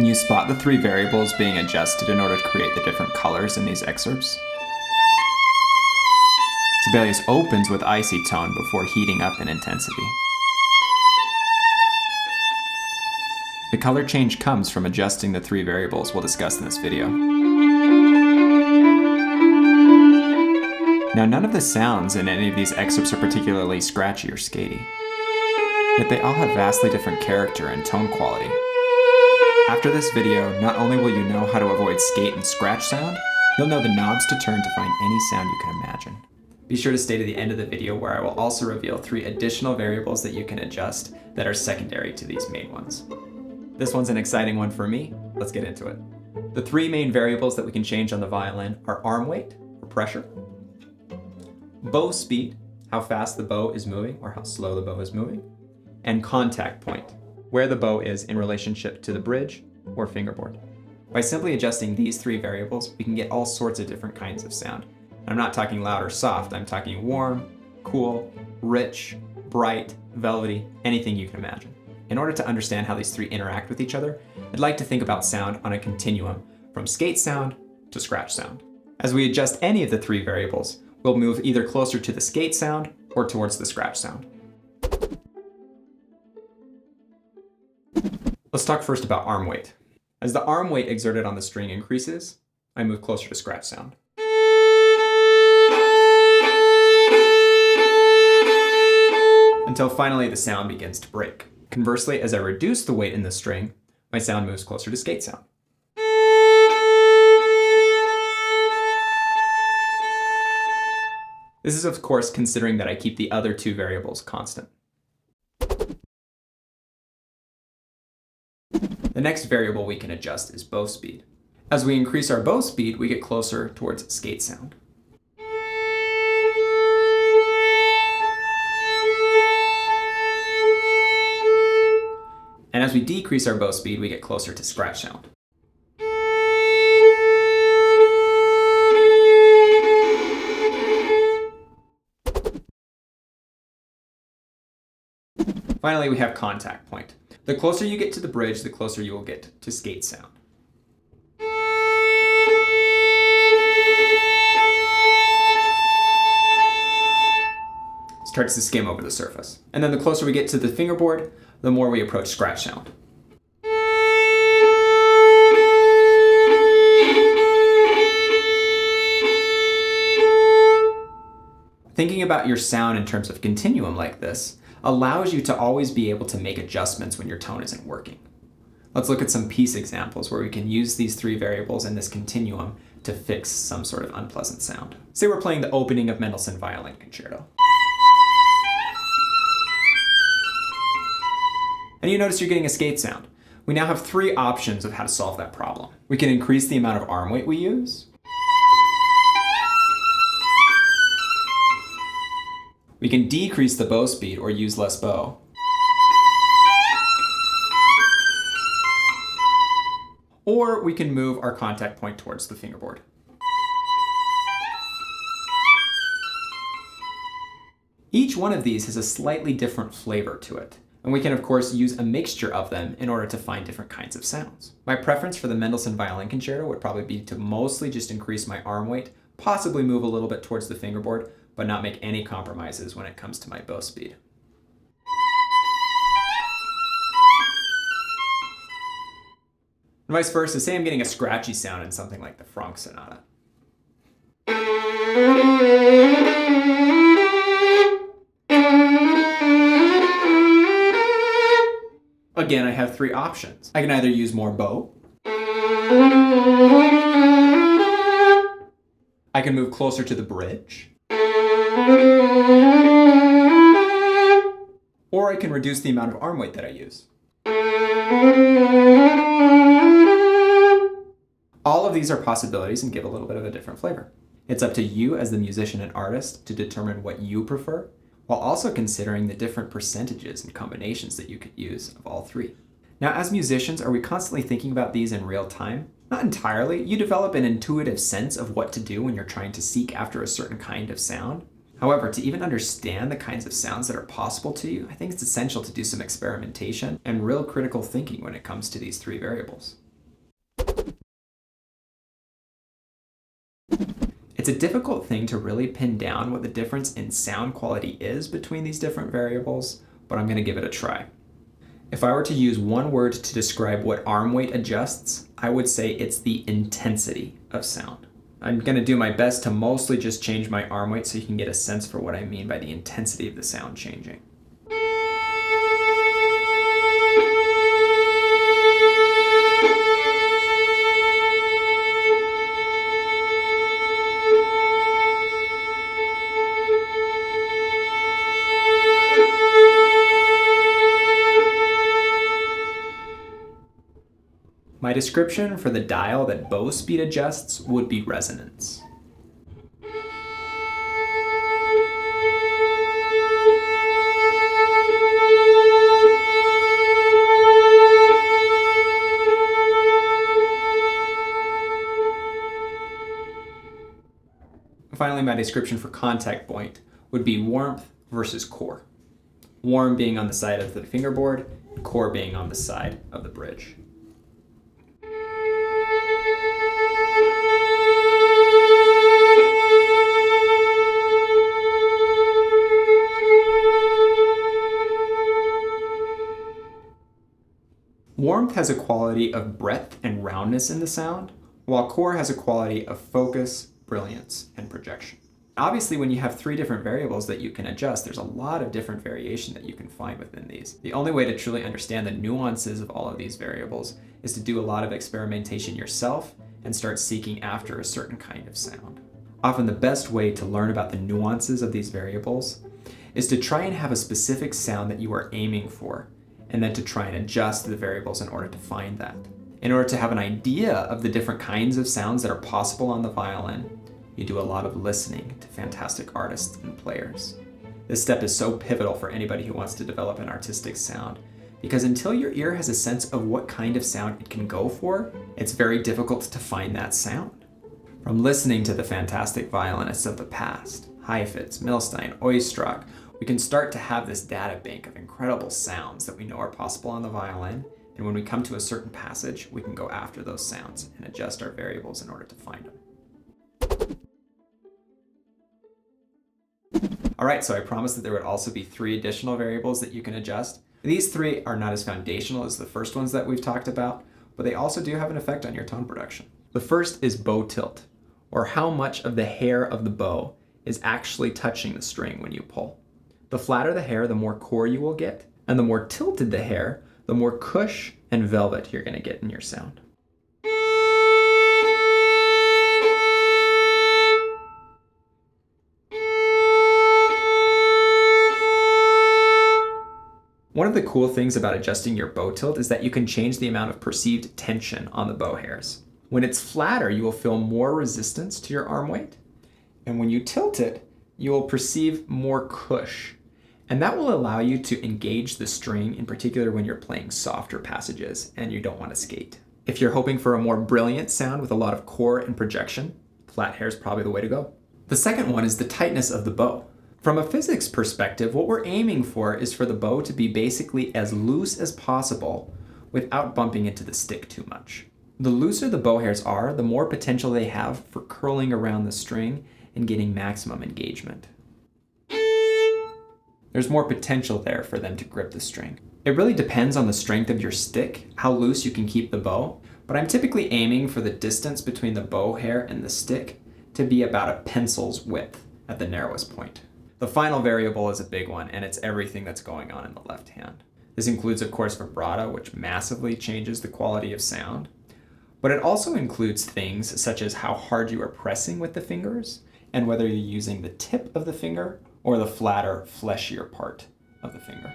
Can you spot the three variables being adjusted in order to create the different colors in these excerpts? Sibelius opens with icy tone before heating up in intensity. The color change comes from adjusting the three variables we'll discuss in this video. Now, none of the sounds in any of these excerpts are particularly scratchy or skatey, yet they all have vastly different character and tone quality. After this video, not only will you know how to avoid skate and scratch sound, you'll know the knobs to turn to find any sound you can imagine. Be sure to stay to the end of the video where I will also reveal 3 additional variables that you can adjust that are secondary to these main ones. This one's an exciting one for me. Let's get into it. The 3 main variables that we can change on the violin are arm weight, or pressure, bow speed, how fast the bow is moving or how slow the bow is moving, and contact point, where the bow is in relationship to the bridge or fingerboard. By simply adjusting these 3 variables, we can get all sorts of different kinds of sound. I'm not talking loud or soft, I'm talking warm, cool, rich, bright, velvety, anything you can imagine. In order to understand how these 3 interact with each other, I'd like to think about sound on a continuum from skate sound to scratch sound. As we adjust any of the 3 variables, we'll move either closer to the skate sound or towards the scratch sound. Let's talk first about arm weight. As the arm weight exerted on the string increases, I move closer to scratch sound. Until finally the sound begins to break. Conversely, as I reduce the weight in the string, my sound moves closer to skate sound. This is of course considering that I keep the other 2 variables constant. The next variable we can adjust is bow speed. As we increase our bow speed, we get closer towards skate sound. And as we decrease our bow speed, we get closer to scratch sound. Finally, we have contact point. The closer you get to the bridge, the closer you will get to skate sound. Starts to skim over the surface. And then the closer we get to the fingerboard, the more we approach scratch sound. Thinking about your sound in terms of continuum like this allows you to always be able to make adjustments when your tone isn't working. Let's look at some piece examples where we can use these 3 variables in this continuum to fix some sort of unpleasant sound. Say we're playing the opening of Mendelssohn's Violin Concerto. And you notice you're getting a skate sound. We now have 3 options of how to solve that problem. We can increase the amount of arm weight we use. We can decrease the bow speed or use less bow. Or we can move our contact point towards the fingerboard. Each one of these has a slightly different flavor to it, and we can of course use a mixture of them in order to find different kinds of sounds. My preference for the Mendelssohn Violin Concerto would probably be to mostly just increase my arm weight, possibly move a little bit towards the fingerboard, but not make any compromises when it comes to my bow speed. And vice versa, say I'm getting a scratchy sound in something like the Franck Sonata. Again, I have 3 options. I can either use more bow, I can move closer to the bridge, or I can reduce the amount of arm weight that I use. All of these are possibilities and give a little bit of a different flavor. It's up to you as the musician and artist to determine what you prefer, while also considering the different percentages and combinations that you could use of all 3. Now, as musicians, are we constantly thinking about these in real time? Not entirely. You develop an intuitive sense of what to do when you're trying to seek after a certain kind of sound. However, to even understand the kinds of sounds that are possible to you, I think it's essential to do some experimentation and real critical thinking when it comes to these 3 variables. It's a difficult thing to really pin down what the difference in sound quality is between these different variables, but I'm going to give it a try. If I were to use one word to describe what arm weight adjusts, I would say it's the intensity of sound. I'm going to do my best to mostly just change my arm weight so you can get a sense for what I mean by the intensity of the sound changing. My description for the dial that bow speed adjusts would be resonance. Finally, my description for contact point would be warmth versus core. Warm being on the side of the fingerboard, core being on the side of the bridge. Warmth has a quality of breadth and roundness in the sound, while core has a quality of focus, brilliance, and projection. Obviously, when you have three different variables that you can adjust, there's a lot of different variation that you can find within these. The only way to truly understand the nuances of all of these variables is to do a lot of experimentation yourself and start seeking after a certain kind of sound. Often the best way to learn about the nuances of these variables is to try and have a specific sound that you are aiming for, and then to try and adjust the variables in order to find that. In order to have an idea of the different kinds of sounds that are possible on the violin, you do a lot of listening to fantastic artists and players. This step is so pivotal for anybody who wants to develop an artistic sound, because until your ear has a sense of what kind of sound it can go for, it's very difficult to find that sound. From listening to the fantastic violinists of the past, Heifetz, Milstein, Oistrakh, we can start to have this data bank of incredible sounds that we know are possible on the violin, and when we come to a certain passage, we can go after those sounds and adjust our variables in order to find them. Alright, so I promised that there would also be 3 additional variables that you can adjust. These 3 are not as foundational as the first ones that we've talked about, but they also do have an effect on your tone production. The first is bow tilt, or how much of the hair of the bow is actually touching the string when you pull. The flatter the hair, the more core you will get, and the more tilted the hair, the more cush and velvet you're going to get in your sound. One of the cool things about adjusting your bow tilt is that you can change the amount of perceived tension on the bow hairs. When it's flatter, you will feel more resistance to your arm weight, and when you tilt it, you will perceive more cush. And that will allow you to engage the string, in particular when you're playing softer passages and you don't want to skate. If you're hoping for a more brilliant sound with a lot of core and projection, flat hair is probably the way to go. The second one is the tightness of the bow. From a physics perspective, what we're aiming for is for the bow to be basically as loose as possible without bumping into the stick too much. The looser the bow hairs are, the more potential they have for curling around the string and getting maximum engagement. There's more potential there for them to grip the string. It really depends on the strength of your stick, how loose you can keep the bow, but I'm typically aiming for the distance between the bow hair and the stick to be about a pencil's width at the narrowest point. The final variable is a big one, and it's everything that's going on in the left hand. This includes, of course, vibrato, which massively changes the quality of sound, but it also includes things such as how hard you are pressing with the fingers, and whether you're using the tip of the finger or the flatter, fleshier part of the finger.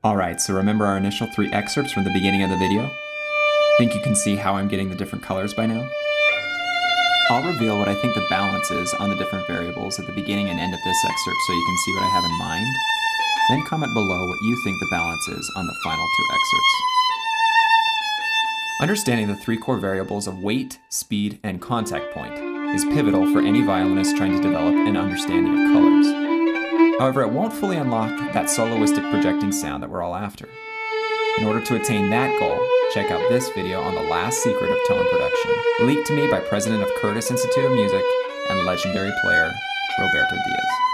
Alright, so remember our initial 3 excerpts from the beginning of the video? Think you can see how I'm getting the different colors by now? I'll reveal what I think the balance is on the different variables at the beginning and end of this excerpt so you can see what I have in mind. Then comment below what you think the balance is on the final two excerpts. Understanding the three core variables of weight, speed, and contact point is pivotal for any violinist trying to develop an understanding of colors. However, it won't fully unlock that soloistic projecting sound that we're all after. In order to attain that goal, check out this video on the last secret of tone production, leaked to me by President of Curtis Institute of Music and legendary player Roberto Diaz.